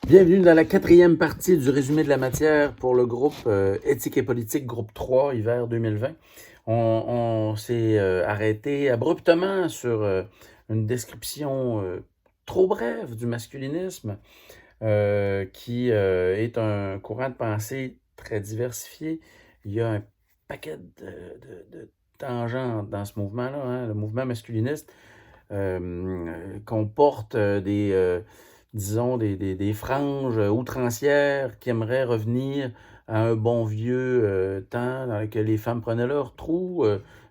Bienvenue dans la quatrième partie du résumé de la matière pour le groupe Éthique et politique, groupe 3, hiver 2020. On s'est arrêté abruptement sur une description trop brève du masculinisme, qui est un courant de pensée très diversifié. Il y a un paquet de tangents dans ce mouvement-là, hein. Le mouvement masculiniste comporte disons, des franges outrancières qui aimeraient revenir à un bon vieux temps dans lequel les femmes prenaient leur trou,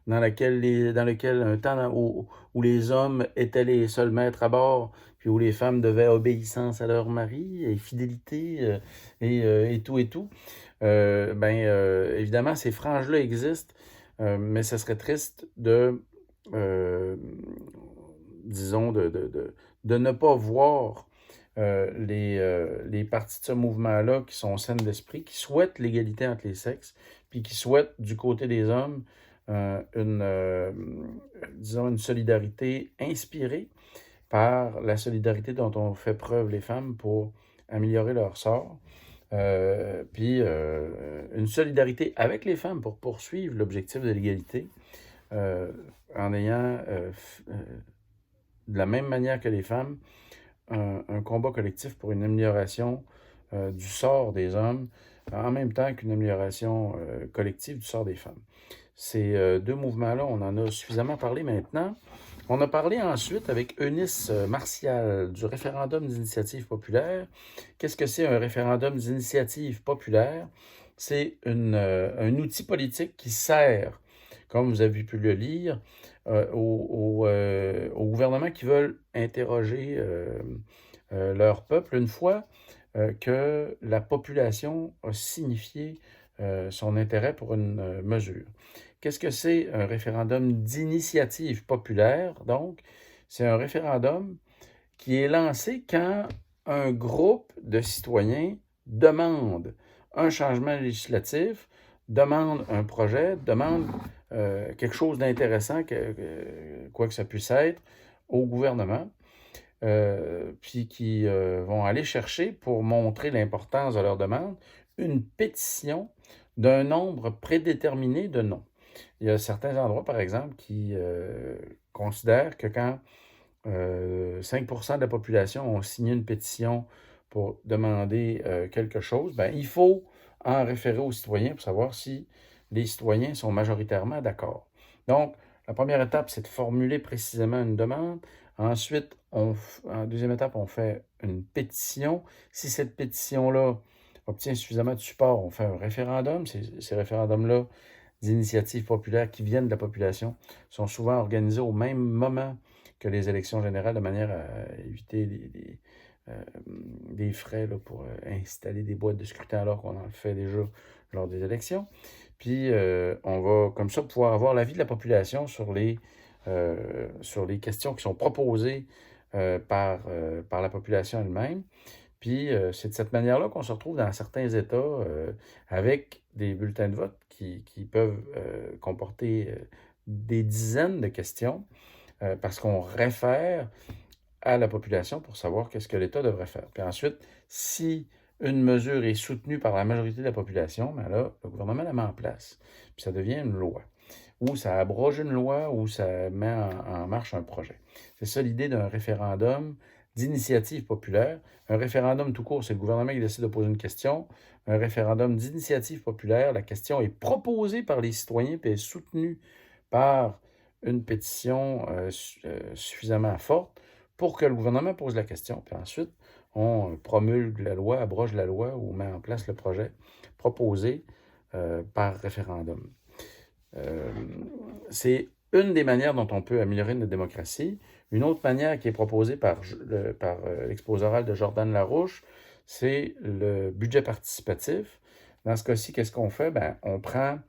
dans lequel un temps où les hommes étaient les seuls maîtres à bord, puis où les femmes devaient obéissance à leur mari et fidélité et tout et tout. Évidemment, ces franges-là existent, mais ce serait triste euh, disons, de ne pas voir les parties de ce mouvement-là qui sont saines d'esprit, qui souhaitent l'égalité entre les sexes, puis qui souhaitent, du côté des hommes, disons, une solidarité inspirée par la solidarité dont ont fait preuve les femmes pour améliorer leur sort. Une solidarité avec les femmes pour poursuivre l'objectif de l'égalité, en ayant de la même manière que les femmes, un combat collectif pour une amélioration du sort des hommes, en même temps qu'une amélioration collective du sort des femmes. Ces deux mouvements-là, on en a suffisamment parlé maintenant. On a parlé ensuite avec Eunice Martial du référendum d'initiative populaire. Qu'est-ce que c'est un référendum d'initiative populaire? C'est un outil politique qui sert, comme vous avez pu le lire, aux gouvernements qui veulent interroger leur peuple une fois que la population a signifié son intérêt pour une mesure. Qu'est-ce que c'est un référendum d'initiative populaire? Donc, c'est un référendum qui est lancé quand un groupe de citoyens demande un changement législatif, demande un projet, demande quelque chose d'intéressant, quoi que ça puisse être, au gouvernement, puis qui vont aller chercher, pour montrer l'importance de leur demande, une pétition d'un nombre prédéterminé de noms. Il y a certains endroits, par exemple, qui considèrent que quand 5% de la population ont signé une pétition pour demander quelque chose, ben, il faut en référer aux citoyens pour savoir si les citoyens sont majoritairement d'accord. Donc, la première étape, c'est de formuler précisément une demande. Ensuite, en deuxième étape, on fait une pétition. Si cette pétition-là obtient suffisamment de support, on fait un référendum. Ces référendums-là d'initiatives populaires qui viennent de la population sont souvent organisés au même moment que les élections générales, de manière à éviter des frais là, pour installer des boîtes de scrutin alors qu'on en fait déjà lors des élections. Puis on va comme ça pouvoir avoir l'avis de la population sur les questions qui sont proposées par la population elle-même. Puis c'est de cette manière-là qu'on se retrouve dans certains États avec des bulletins de vote qui peuvent comporter des dizaines de questions parce qu'on réfère à la population pour savoir qu'est-ce que l'État devrait faire. Puis ensuite, si une mesure est soutenue par la majorité de la population, ben là, le gouvernement la met en place. Puis ça devient une loi. Ou ça abroge une loi, ou ça met en marche un projet. C'est ça l'idée d'un référendum d'initiative populaire. Un référendum tout court, c'est le gouvernement qui décide de poser une question. Un référendum d'initiative populaire, la question est proposée par les citoyens puis est soutenue par une pétition suffisamment forte pour que le gouvernement pose la question. Puis ensuite, on promulgue la loi, abroge la loi ou met en place le projet proposé par référendum. C'est une des manières dont on peut améliorer notre démocratie. Une autre manière qui est proposée par l'exposé oral de Jordan Larouche, c'est le budget participatif. Dans ce cas-ci, qu'est-ce qu'on fait? Ben, on prend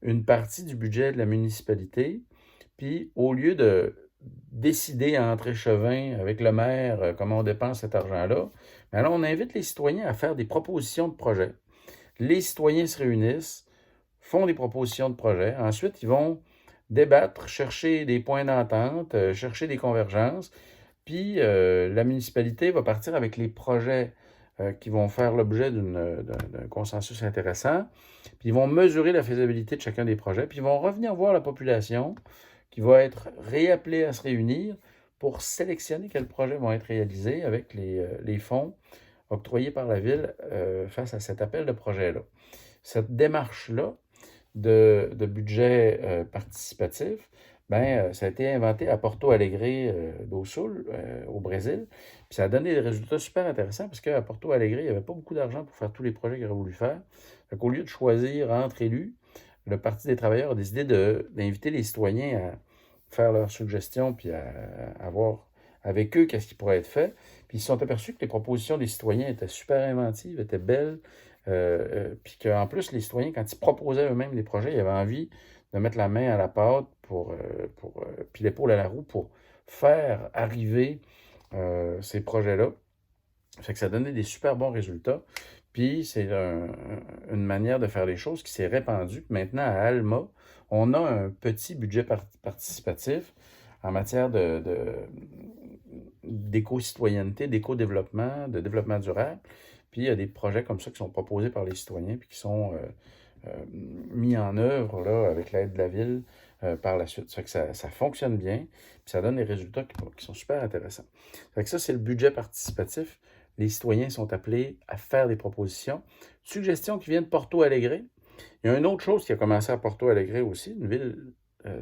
une partie du budget de la municipalité, puis au lieu de décider à entre-échevins avec le maire comment on dépense cet argent-là, ben là, on invite les citoyens à faire des propositions de projets. Les citoyens se réunissent, font des propositions de projets. Ensuite, ils vont débattre, chercher des points d'entente, chercher des convergences. Puis la municipalité va partir avec les projets qui vont faire l'objet d'un consensus intéressant, puis ils vont mesurer la faisabilité de chacun des projets, puis ils vont revenir voir la population qui va être réappelée à se réunir pour sélectionner quels projets vont être réalisés avec les fonds octroyés par la Ville face à cet appel de projet-là. Cette démarche-là de budget participatif, ben, ça a été inventé à Porto Alegre do Sul, au Brésil. Puis ça a donné des résultats super intéressants parce qu'à Porto Alegre, il n'y avait pas beaucoup d'argent pour faire tous les projets qu'il aurait voulu faire. Fait qu'au lieu de choisir entre élus, le Parti des travailleurs a décidé d'inviter les citoyens à faire leurs suggestions puis à voir avec eux qu'est-ce qui pourrait être fait. Puis ils se sont aperçus que les propositions des citoyens étaient super inventives, étaient belles, puis qu'en plus, les citoyens, quand ils proposaient eux-mêmes des projets, ils avaient envie de mettre la main à la pâte puis l'épaule à la roue pour faire arriver ces projets-là. Fait que ça donnait des super bons résultats. Puis c'est une manière de faire les choses qui s'est répandue. Maintenant, à Alma, on a un petit budget participatif en matière d'éco-citoyenneté, d'éco-développement, de développement durable. Puis il y a des projets comme ça qui sont proposés par les citoyens puis qui sont mis en œuvre là, avec l'aide de la Ville par la suite. Ça fait que ça fonctionne bien, puis ça donne des résultats qui sont super intéressants. Ça fait que ça, c'est le budget participatif. Les citoyens sont appelés à faire des propositions. Suggestions qui viennent de Porto Alegre. Il y a une autre chose qui a commencé à Porto Alegre aussi, une ville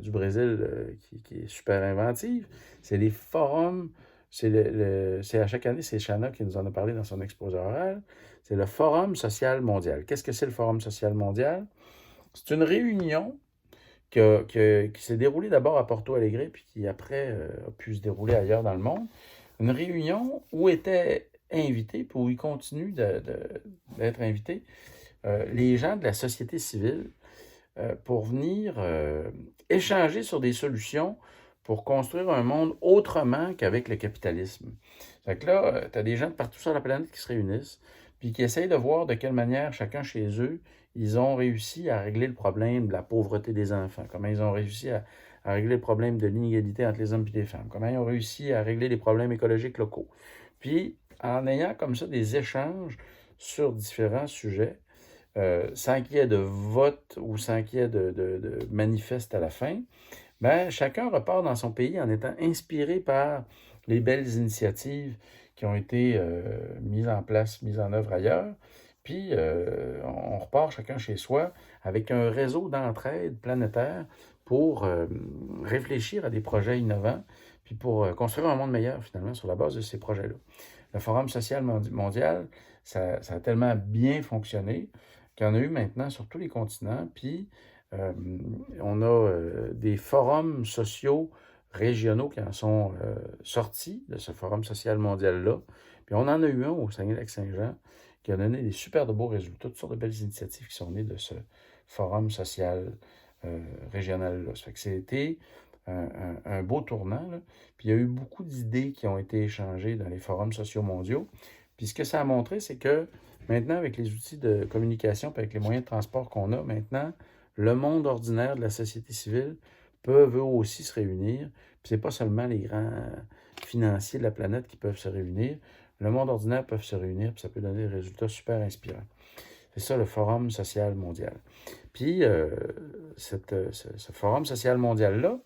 du Brésil qui est super inventive. C'est les forums. C'est à chaque année, c'est Chana qui nous en a parlé dans son exposé oral. C'est le Forum social mondial. Qu'est-ce que c'est le Forum social mondial? C'est une réunion qui s'est déroulée d'abord à Porto Alegre, puis qui après a pu se dérouler ailleurs dans le monde. Une réunion où étaient invités, puis où ils continuent d'être invités, les gens de la société civile pour venir échanger sur des solutions pour construire un monde autrement qu'avec le capitalisme. Fait que là, tu as des gens de partout sur la planète qui se réunissent, puis qui essayent de voir de quelle manière, chacun chez eux, ils ont réussi à régler le problème de la pauvreté des enfants, comment ils ont réussi à régler le problème de l'inégalité entre les hommes et les femmes, comment ils ont réussi à régler les problèmes écologiques locaux. Puis, en ayant comme ça des échanges sur différents sujets, sans qu'il y ait de vote ou sans qu'il y ait de manifeste à la fin, ben, chacun repart dans son pays en étant inspiré par les belles initiatives qui ont été mises en place, mises en œuvre ailleurs. Puis, on repart chacun chez soi avec un réseau d'entraide planétaire pour réfléchir à des projets innovants, puis pour construire un monde meilleur, finalement, sur la base de ces projets-là. Le Forum social mondial, ça a tellement bien fonctionné qu'il y en a eu maintenant sur tous les continents, puis on a des forums sociaux régionaux qui en sont sortis de ce Forum social mondial-là. Puis on en a eu un au Saguenay-Lac-Saint-Jean qui a donné des super de beaux résultats, toutes sortes de belles initiatives qui sont nées de ce Forum social régional-là. Ça fait que c'était un beau tournant, là. Puis il y a eu beaucoup d'idées qui ont été échangées dans les forums sociaux mondiaux. Puis ce que ça a montré, c'est que maintenant, avec les outils de communication et avec les moyens de transport qu'on a maintenant, le monde ordinaire de la société civile peuvent eux aussi se réunir. Puis c'est pas seulement les grands financiers de la planète qui peuvent se réunir. Le monde ordinaire peut se réunir, puis ça peut donner des résultats super inspirants. C'est ça le Forum social mondial. Puis ce Forum social mondial-là,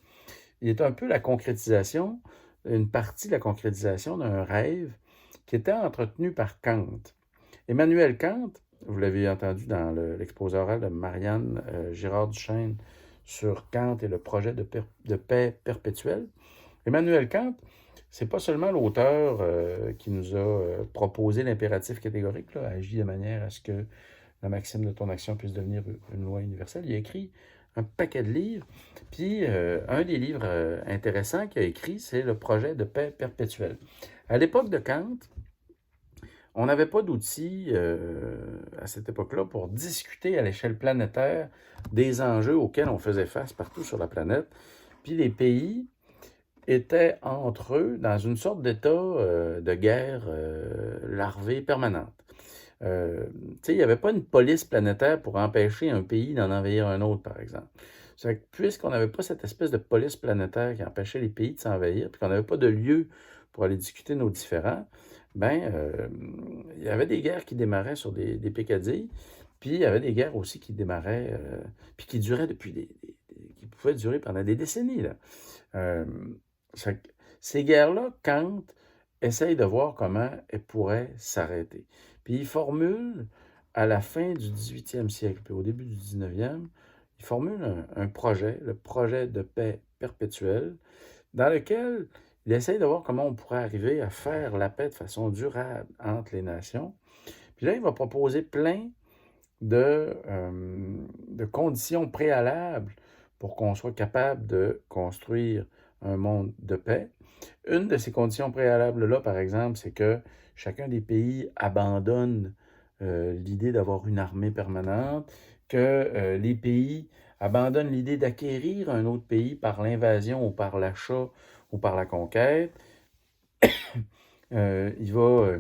il est un peu la concrétisation, une partie de la concrétisation d'un rêve qui était entretenu par Kant. Emmanuel Kant, vous l'avez entendu dans l'exposé oral de Marianne Girard-Duchesne sur Kant et le projet de paix perpétuelle. Emmanuel Kant, c'est pas seulement l'auteur qui nous a proposé l'impératif catégorique, là, agit de manière à ce que la maxime de ton action puisse devenir une loi universelle. Il a écrit un paquet de livres, puis un des livres intéressants qu'il a écrit, c'est le projet de paix perpétuelle. À l'époque de Kant, on n'avait pas d'outils à cette époque-là pour discuter à l'échelle planétaire des enjeux auxquels on faisait face partout sur la planète. Puis les pays étaient entre eux dans une sorte d'état de guerre larvée permanente. Il n'y avait pas une police planétaire pour empêcher un pays d'en envahir un autre, par exemple. C'est que puisqu'on n'avait pas cette espèce de police planétaire qui empêchait les pays de s'envahir, puis qu'on n'avait pas de lieu pour aller discuter nos différends, ben, il y avait des guerres qui démarraient sur des peccadilles, puis il y avait des guerres aussi qui démarraient, puis qui duraient depuis qui pouvaient durer pendant des décennies, là. Ça fait que ces guerres-là, Kant essaye de voir comment elles pourraient s'arrêter. Puis il formule, à la fin du 18e siècle, puis au début du 19e, il formule un projet, le projet de paix perpétuelle, dans lequel il essaye de voir comment on pourrait arriver à faire la paix de façon durable entre les nations. Puis là, il va proposer plein de conditions préalables pour qu'on soit capable de construire un monde de paix. Une de ces conditions préalables-là, par exemple, c'est que chacun des pays abandonne l'idée d'avoir une armée permanente, que les pays abandonnent l'idée d'acquérir un autre pays par l'invasion ou par l'achat ou par la conquête. Il va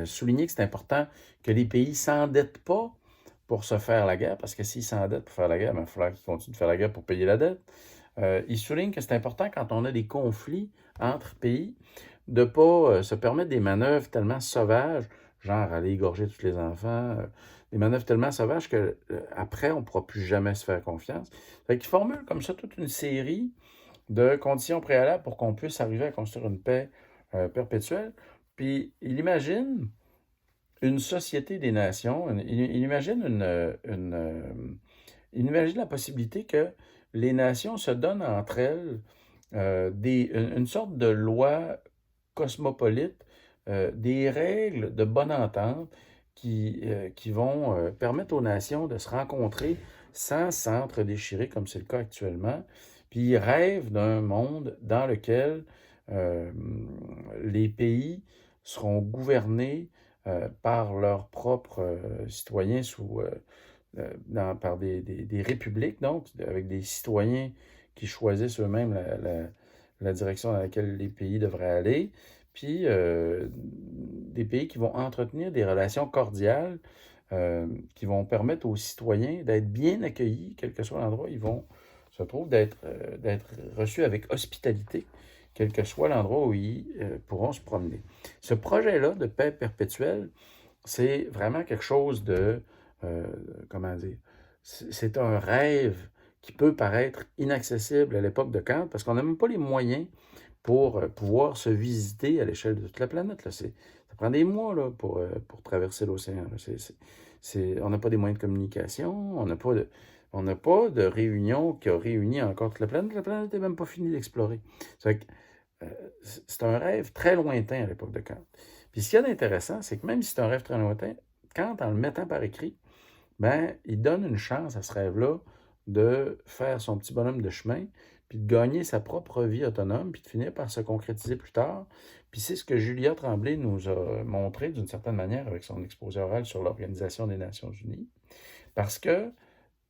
souligner que c'est important que les pays ne s'endettent pas pour se faire la guerre, parce que s'ils s'endettent pour faire la guerre, il va falloir qu'ils continuent de faire la guerre pour payer la dette. Il souligne que c'est important quand on a des conflits entre pays de ne pas se permettre des manœuvres tellement sauvages, genre aller égorger tous les enfants, des manœuvres tellement sauvages que après on ne pourra plus jamais se faire confiance. Fait qu'il formule comme ça toute une série de conditions préalables pour qu'on puisse arriver à construire une paix perpétuelle. Puis il imagine une société des nations, il imagine il imagine la possibilité que les nations se donnent entre elles une sorte de loi cosmopolite, des règles de bonne entente qui vont permettre aux nations de se rencontrer sans s'entre-déchirer comme c'est le cas actuellement. Puis ils rêvent d'un monde dans lequel euh, les pays seront gouvernés par leurs propres citoyens par des républiques, donc, avec des citoyens qui choisissent eux-mêmes la direction dans laquelle les pays devraient aller, puis des pays qui vont entretenir des relations cordiales, qui vont permettre aux citoyens d'être bien accueillis, quel que soit l'endroit où ils vont se trouver, d'être reçus avec hospitalité, quel que soit l'endroit où ils pourront se promener. Ce projet-là de paix perpétuelle, c'est vraiment quelque chose euh, comment dire, c'est un rêve qui peut paraître inaccessible à l'époque de Kant parce qu'on n'a même pas les moyens pour pouvoir se visiter à l'échelle de toute la planète. Là. Ça prend des mois là, pour traverser l'océan. On n'a pas des moyens de communication, on n'a pas de réunion qui a réuni encore toute la planète. La planète n'est même pas finie d'explorer. C'est un rêve très lointain à l'époque de Kant. Puis ce qu'il y a d'intéressant, c'est que même si c'est un rêve très lointain, Kant, en le mettant par écrit, ben, il donne une chance à ce rêve-là de faire son petit bonhomme de chemin, puis de gagner sa propre vie autonome, puis de finir par se concrétiser plus tard. Puis c'est ce que Julia Tremblay nous a montré d'une certaine manière avec son exposé oral sur l'Organisation des Nations Unies, parce que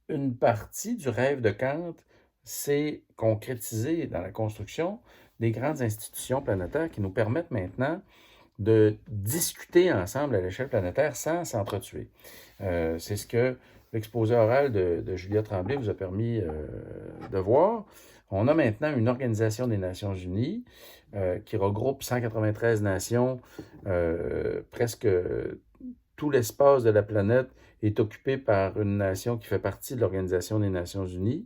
une partie du rêve de Kant s'est concrétisée dans la construction des grandes institutions planétaires qui nous permettent maintenant de discuter ensemble à l'échelle planétaire sans s'entretuer. C'est ce que l'exposé oral de Julia Tremblay vous a permis de voir. On a maintenant une organisation des Nations Unies qui regroupe 193 nations, presque tout l'espace de la planète est occupé par une nation qui fait partie de l'Organisation des Nations Unies.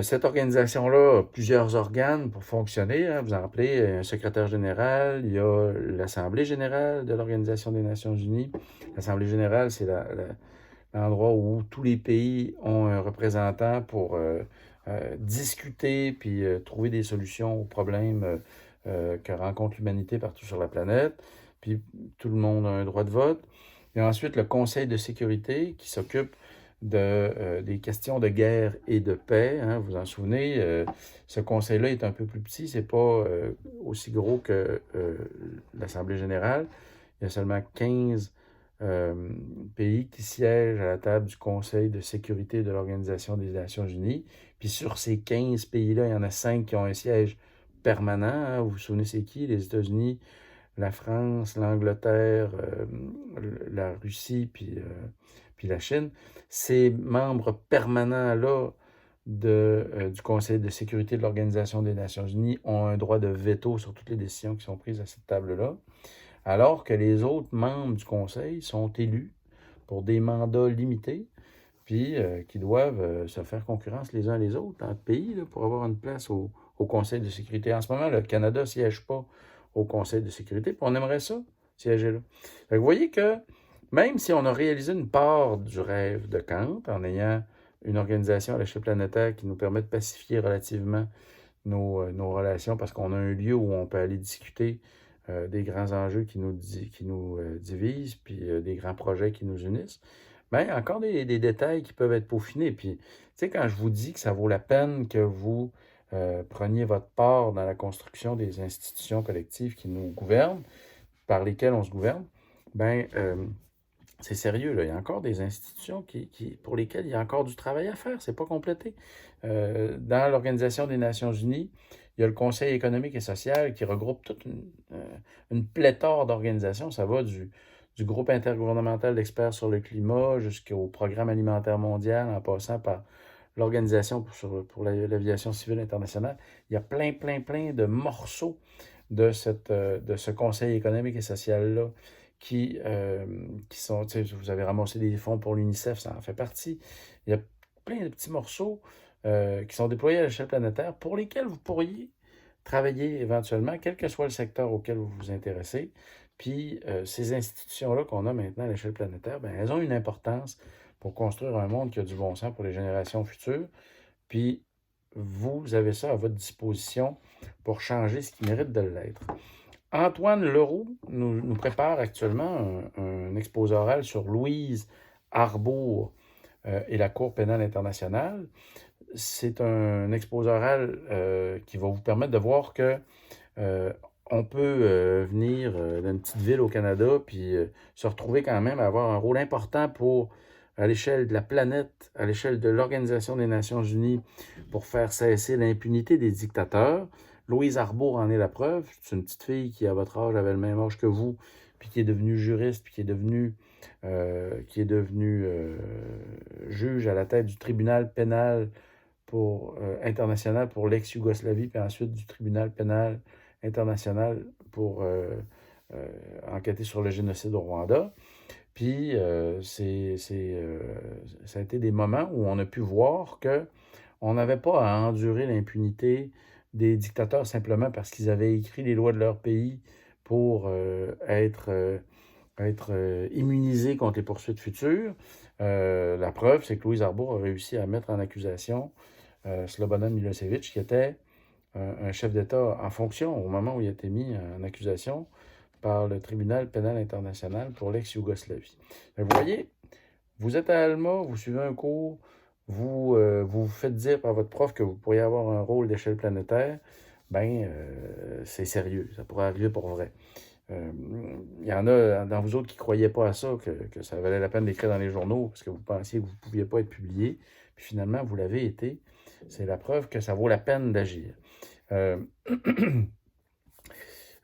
Cette organisation-là a plusieurs organes pour fonctionner. Hein. Vous en rappelez, un secrétaire général, il y a l'Assemblée générale de l'Organisation des Nations Unies. L'Assemblée générale, c'est l'endroit où tous les pays ont un représentant pour discuter puis trouver des solutions aux problèmes que rencontre l'humanité partout sur la planète. Puis tout le monde a un droit de vote. Il y a ensuite le Conseil de sécurité qui s'occupe des questions de guerre et de paix. Hein, vous en souvenez, ce conseil-là est un peu plus petit, c'est pas aussi gros que l'Assemblée générale. Il y a seulement 15 pays qui siègent à la table du Conseil de sécurité de l'Organisation des Nations Unies. Puis sur ces 15 pays-là, il y en a 5 qui ont un siège permanent. Hein. Vous vous souvenez, c'est qui? Les États-Unis, la France, l'Angleterre, la Russie, puis la Chine. Ces membres permanents-là du Conseil de sécurité de l'Organisation des Nations Unies ont un droit de veto sur toutes les décisions qui sont prises à cette table-là. alors que les autres membres du conseil sont élus pour des mandats limités, puis qui doivent se faire concurrence les uns les autres dans le pays là, pour avoir une place au Conseil de sécurité. En ce moment, le Canada ne siège pas au Conseil de sécurité, puis on aimerait ça, siéger là. Fait que vous voyez que même si on a réalisé une part du rêve de Kant en ayant une organisation à l'échelle planétaire qui nous permet de pacifier relativement nos relations parce qu'on a un lieu où on peut aller discuter des grands enjeux qui nous divisent, puis des grands projets qui nous unissent, bien, il y a encore des détails qui peuvent être peaufinés. Puis, tu sais, quand je vous dis que ça vaut la peine que vous preniez votre part dans la construction des institutions collectives qui nous gouvernent, par lesquelles on se gouverne, bien, c'est sérieux, là. Il y a encore des institutions pour lesquelles il y a encore du travail à faire. C'est pas complété. Dans l'Organisation des Nations Unies, il y a le Conseil économique et social qui regroupe toute une pléthore d'organisations. Ça va du groupe intergouvernemental d'experts sur le climat jusqu'au Programme alimentaire mondial, en passant par l'Organisation pour l'aviation civile internationale. Il y a plein de morceaux de ce Conseil économique et social-là qui sont, tu sais, vous avez ramassé des fonds pour l'UNICEF, ça en fait partie. Il y a plein de petits morceaux qui sont déployés à l'échelle planétaire pour lesquels vous pourriez travailler éventuellement, quel que soit le secteur auquel vous vous intéressez. Puis ces institutions-là qu'on a maintenant à l'échelle planétaire, bien, elles ont une importance pour construire un monde qui a du bon sens pour les générations futures. Puis vous avez ça à votre disposition pour changer ce qui mérite de l'être. Antoine Leroux nous prépare actuellement un exposé oral sur Louise Arbour et la Cour pénale internationale. C'est un exposé oral qui va vous permettre de voir que on peut venir d'une petite ville au Canada puis se retrouver quand même à avoir un rôle important à l'échelle de la planète, à l'échelle de l'Organisation des Nations Unies, pour faire cesser l'impunité des dictateurs. Louise Arbour en est la preuve. C'est une petite fille qui, à votre âge, avait le même âge que vous, puis qui est devenue juriste, puis qui est devenue juge à la tête du tribunal pénal international pour l'ex-Yougoslavie, puis ensuite du tribunal pénal international pour enquêter sur le génocide au Rwanda. Puis, ça a été des moments où on a pu voir qu'on n'avait pas à endurer l'impunité des dictateurs simplement parce qu'ils avaient écrit les lois de leur pays pour être immunisés contre les poursuites futures. La preuve, c'est que Louise Arbour a réussi à mettre en accusation Slobodan Milosevic, qui était un chef d'État en fonction au moment où il a été mis en accusation par le tribunal pénal international pour l'ex-Yougoslavie. Vous voyez, vous êtes à Alma, vous suivez un cours, vous faites dire par votre prof que vous pourriez avoir un rôle d'échelle planétaire, bien, c'est sérieux, ça pourrait arriver pour vrai. Il y en a dans vous autres qui ne croyaient pas à ça, que ça valait la peine d'écrire dans les journaux parce que vous pensiez que vous ne pouviez pas être publié, puis finalement, vous l'avez été. C'est la preuve que ça vaut la peine d'agir.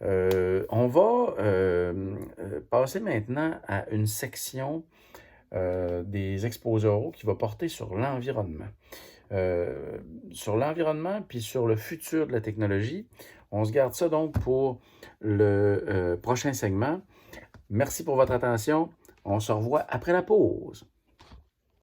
On va passer maintenant à une section des exposés oraux qui va porter sur l'environnement. Sur l'environnement puis sur le futur de la technologie. On se garde ça donc pour le prochain segment. Merci pour votre attention. On se revoit après la pause.